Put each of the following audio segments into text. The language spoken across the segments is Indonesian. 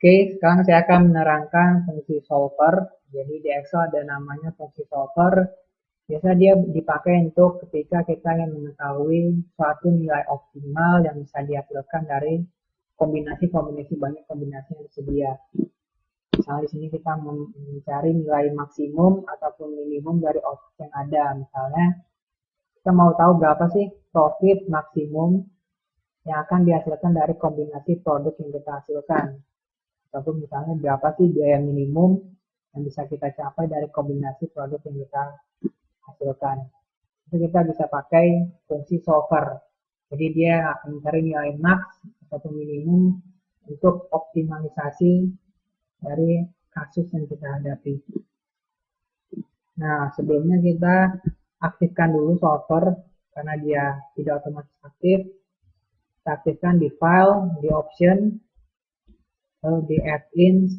Oke, sekarang saya akan menerangkan fungsi solver. Jadi di Excel ada namanya fungsi solver. Biasanya dia dipakai untuk ketika kita ingin mengetahui suatu nilai optimal yang bisa dihasilkan dari kombinasi-kombinasi banyak kombinasi yang tersedia. Misalnya di sini kita mencari nilai maksimum ataupun minimum dari output yang ada. Misalnya kita mau tahu berapa sih profit maksimum yang akan dihasilkan dari kombinasi produk yang kita hasilkan. Ataupun misalnya berapa sih biaya minimum yang bisa kita capai dari kombinasi produk yang kita hasilkan. Itu kita bisa pakai fungsi solver. Jadi dia akan mencari nilai max atau minimum untuk optimalisasi dari kasus yang kita hadapi. Nah, sebelumnya kita aktifkan dulu solver karena dia tidak otomatis aktif. Kita aktifkan di file, di option, lalu di add-ins,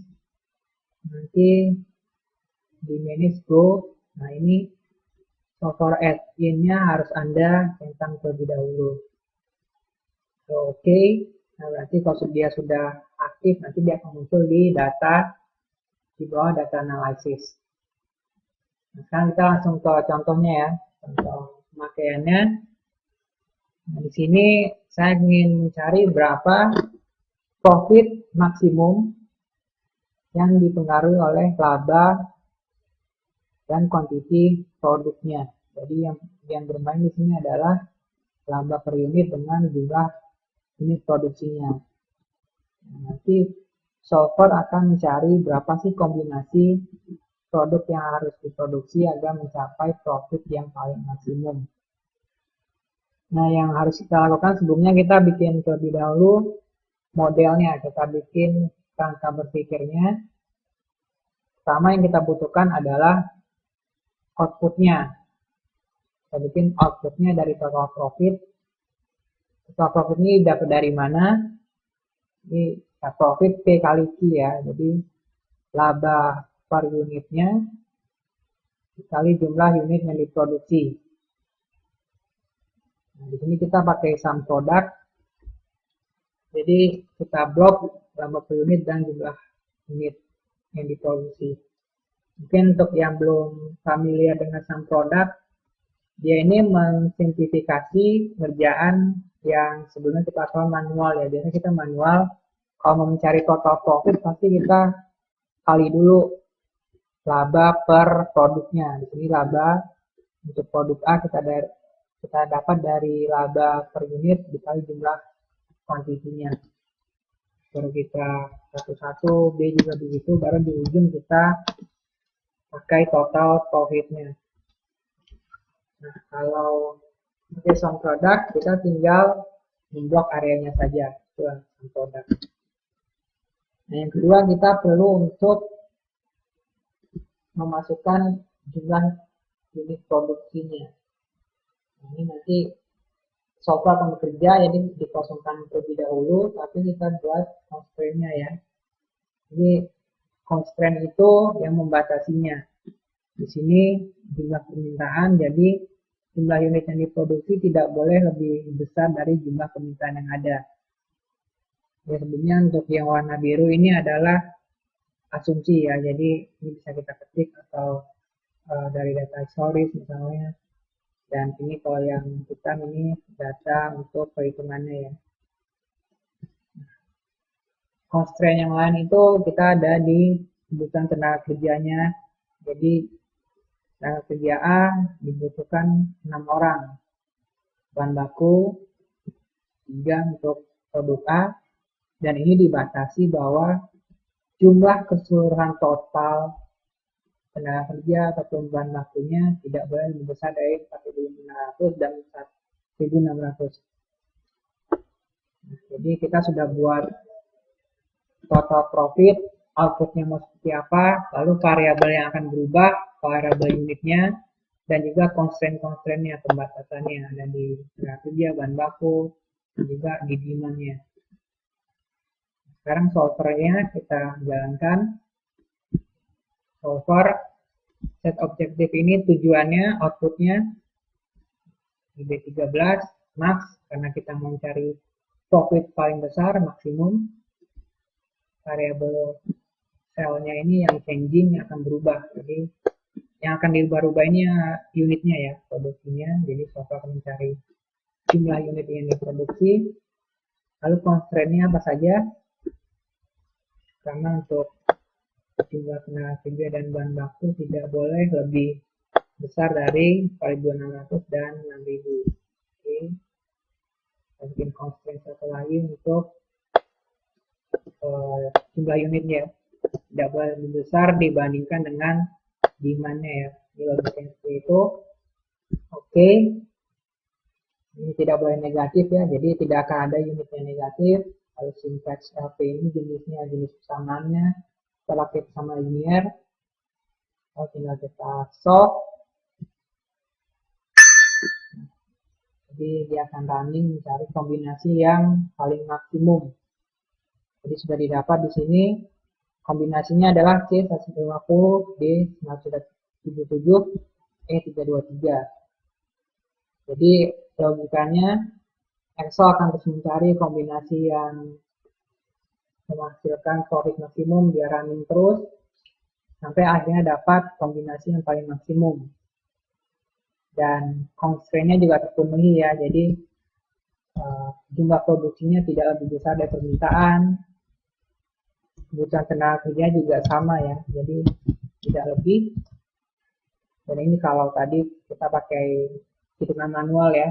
nanti di manage go. Nah, ini solver add-in-nya harus Anda centang terlebih dahulu. Oke. Nah, berarti kalau dia sudah aktif, nanti dia akan muncul di data, di bawah data analysis. Nah, sekarang kita langsung ke contohnya ya, contoh pemakaiannya. Nah, di sini saya ingin mencari berapa profit maksimum yang dipengaruhi oleh laba dan kuantiti produknya. Jadi yang bermain di sini adalah laba per unit dengan jumlah unit produksinya. Nah, nanti solver akan mencari berapa sih kombinasi produk yang harus diproduksi agar mencapai profit yang paling maksimum. Nah, yang harus kita lakukan sebelumnya kita bikin terlebih dahulu modelnya, kita bikin kerangka berpikirnya. Pertama yang kita butuhkan adalah outputnya. Kita bikin outputnya dari total profit. Total profit ini dapat dari mana? Ini profit P kali Q ya. Jadi laba per unitnya dikali jumlah unit yang diproduksi. Nah, di sini kita pakai sum product. Jadi kita blok laba per unit dan jumlah unit yang diproduksi. Mungkin untuk yang belum familiar dengan sum product, dia ini mensimplifikasi kerjaan yang sebelumnya kita lakukan manual ya. Biasanya kita manual, kalau mau mencari total profit pasti kita kali dulu laba per produknya. Di sini laba untuk produk A kita dapat dari laba per unit dikali jumlah kuantitinya. Baru kita satu-satu, B juga begitu, baru di ujung kita pakai total profitnya. Nah, kalau pakai sum product, kita tinggal memblok areanya saja. Itu sum product. Nah, yang kedua kita perlu untuk memasukkan jumlah unit produksinya. Nah, ini nanti solver akan bekerja, jadi dikosongkan terlebih dahulu, tapi kita buat constraint-nya ya. Jadi constraint itu yang membatasinya. Di sini jumlah permintaan, jadi jumlah unit yang diproduksi tidak boleh lebih besar dari jumlah permintaan yang ada. Ya, sebelumnya untuk yang warna biru ini adalah asumsi ya, jadi ini bisa kita ketik atau dari data historis misalnya. Dan ini kalau yang hitam ini data untuk perhitungannya ya. Constraint yang lain itu kita ada di kebutuhan tenaga kerjanya. Jadi tenaga kerja A dibutuhkan 6 orang. Bahan baku 3 untuk produk A. Dan ini dibatasi bahwa jumlah keseluruhan total tenaga kerja ataupun bahan bakunya tidak boleh lebih besar dari 4.500 dan 1.600. Nah, jadi kita sudah buat total profit, outputnya mau seperti apa, lalu variabel yang akan berubah, variabel unitnya, dan juga constraint-constraintnya, pembatasannya, ada di tenaga kerja, bahan baku, dan juga di demand-nya. Sekarang solvernya kita jalankan. Solver set objektif ini tujuannya outputnya B13 max karena kita mau mencari profit paling besar maksimum. variabel selnya ini yang changing akan berubah. Jadi yang akan dirubah-rubah ini unitnya ya, produksinya. Jadi software akan mencari jumlah unit yang diproduksi. Lalu constraint-nya apa saja? Karena untuk jumlah tenaga kerja dan bahan baku tidak boleh lebih besar dari 4.600 dan 6.000. Oke. Kita bikin constraint satu lagi untuk jumlah unitnya. Tidak boleh lebih besar dibandingkan dengan demand-nya ya. Di logiknya seperti itu. Oke. Ini tidak boleh negatif ya, jadi tidak akan ada unit yang negatif. Kalau syntax LP ini jenisnya jenis persamaannya setelah kita sama linear. Lalu tinggal kita solve. Jadi dia akan running mencari kombinasi yang paling maksimum. Jadi sudah didapat di sini kombinasinya adalah C150 D977 E323. Jadi logikanya Excel akan terus mencari kombinasi yang menghasilkan profit maksimum, dia running terus sampai akhirnya dapat kombinasi yang paling maksimum. Dan constraint-nya juga terpenuhi ya, jadi jumlah produksinya tidak lebih besar dari permintaan, kebutuhan tenaga kerja juga sama ya, jadi tidak lebih. Dan ini kalau tadi kita pakai hitungan manual ya,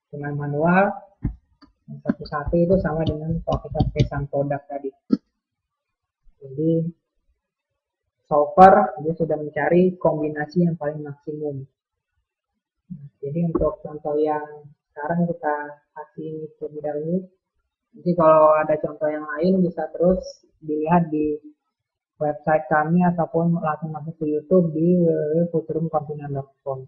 hitungan manual yang satu-satu itu sama dengan kalau kita pakai sang produk tadi. Jadi solver dia sudah mencari kombinasi yang paling maksimum. Nah, jadi untuk contoh yang sekarang kita kasih terlebih dahulu. Jadi kalau ada contoh yang lain bisa terus dilihat di website kami ataupun langsung masuk ke YouTube di www.futurumkomponen.com.